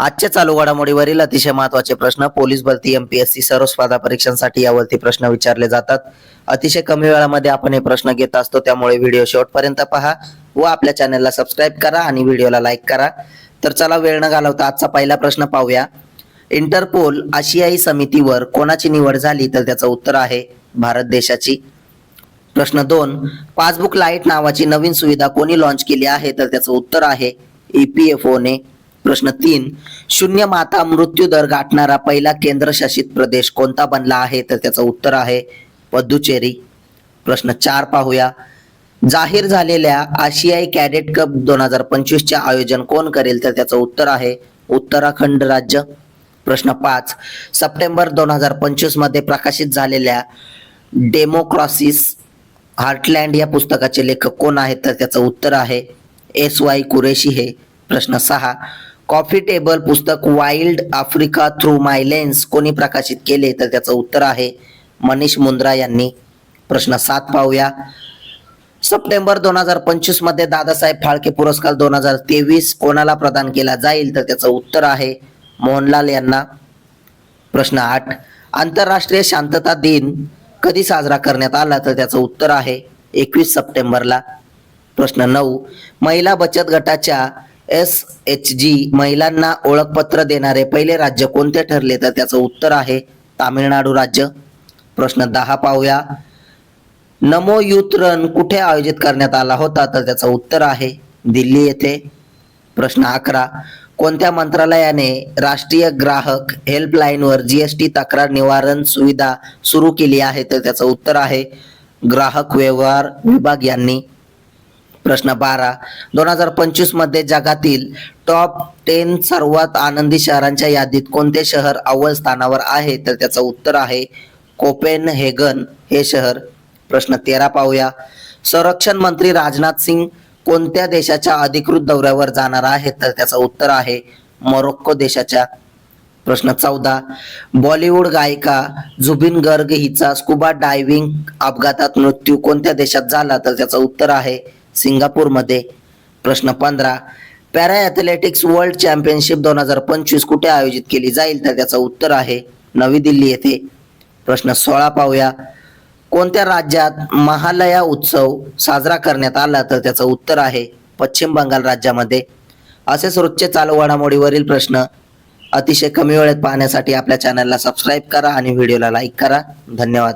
आजच्या चालू घडामोडीवरील अतिशय महत्त्वाचे प्रश्न पोलीस भरती एमपीएससी सर्व स्पर्धा परीक्षांसाठी यावरती प्रश्न विचारले जातात। अतिशय कमी वेळामध्ये आपण हे प्रश्न घेत असतो, त्यामुळे व्हिडिओ शेवटपर्यंत पहा व आपल्या चॅनलला सबस्क्राईब करा आणि व्हिडिओला लाईक करा। तर चला वेळ न घालवता आजचा पहिला प्रश्न पाहूया। इंटरपोल आशियाई समितीवर कोणाची निवड झाली? तर त्याचं उत्तर आहे भारत देशाची। प्रश्न 2, पासबुक लाईट नावाची नवीन सुविधा कोणी लॉन्च केली आहे? तर त्याचं उत्तर आहे EPFO ने। प्रश्न 3, शून्य माता मृत्यू दर गाठणारा पहिला केंद्रशासित प्रदेश कोणता बनला आहे? तर त्याचं उत्तर आहे पुदुचेरी। प्रश्न 4 पाहूया। जाहीर झालेल्या आशियाई कॅडेट कप 2025 चे आयोजन कोण करेल? तर त्याचं उत्तर आहे उत्तराखंड राज्य। प्रश्न 5, सप्टेंबर 2025 मध्ये प्रकाशित झालेल्या डेमोक्रॅसीस हार्टलँड या पुस्तकाचे लेखक कोण आहेत? तर त्याचं उत्तर आहे SY कुरेशी हे। प्रश्न 6, कॉफी टेबल पुस्तक वाईल्ड आफ्रिका थ्रू माय लेन्स कोणी प्रकाशित केले? तर त्याचं उत्तर आहे मनीष मुंद्रा यांनी। प्रश्न 7 पाहूया। सप्टेंबर 2025 मध्ये दादासाहेब फाळके पुरस्कार 2023 कोणाला प्रदान केला जाईल? तर त्याचं उत्तर आहे मोहनलाल यांना। प्रश्न 8, आंतरराष्ट्रीय शांतता दिन कधी साजरा करण्यात आला? तर त्याचं उत्तर आहे 21 सप्टेंबरला। प्रश्न 9, महिला बचत गटाच्या SHG महिलांना ओळखपत्र देणारे पहिले राज्य कोणते ठरले? तर त्याचं उत्तर आहे तामिळनाडू राज्य। प्रश्न 10 पाहूया। नमो युथ रन कुठे आयोजित करण्यात आला होता? तर त्याचं उत्तर आहे दिल्ली येथे। प्रश्न 11, कोणत्या मंत्रालयाने राष्ट्रीय ग्राहक हेल्पलाईनवर GST तक्रार निवारण सुविधा सुरू केली आहे? तर त्याचं उत्तर आहे ग्राहक व्यवहार विभाग यांनी। प्रश्न 12, 2025 मध्ये जगातील टॉप 10 सर्वात आनंदी शहरांच्या यादीत कोणते शहर अव्वल स्थानावर आहे? तर त्याचं उत्तर आहे कोपेनहेगन हे शहर। प्रश्न 13 पाहूया। संरक्षण मंत्री राजनाथ सिंग कोणत्या देशाच्या अधिकृत दौऱ्यावर जाणार आहेत? तर त्याचं उत्तर आहे मोरोक्को देशाच्या। प्रश्न 14, बॉलिवूड गायिका जुबिन गर्ग हिचा स्कुबा डायव्हिंग अपघातात मृत्यू कोणत्या देशात झाला? तर त्याचं उत्तर आहे सिंगापूरमध्ये। प्रश्न 15, पॅरा ॲथलेटिक्स वर्ल्ड चॅम्पियनशिप 2025 कुठे आयोजित केली जाईल? तर त्याचं उत्तर आहे नवी दिल्ली येथे। प्रश्न 16 पाहूया। कोणत्या राज्यात महालया उत्सव साजरा करण्यात आला? तर त्याचं उत्तर आहे पश्चिम बंगाल राज्यामध्ये। असेच रोजचे चालू घडामोडीवरील प्रश्न अतिशय कमी वेळेत पाहण्यासाठी आपल्या चॅनलला सबस्क्राईब करा आणि व्हिडिओला लाईक करा। धन्यवाद।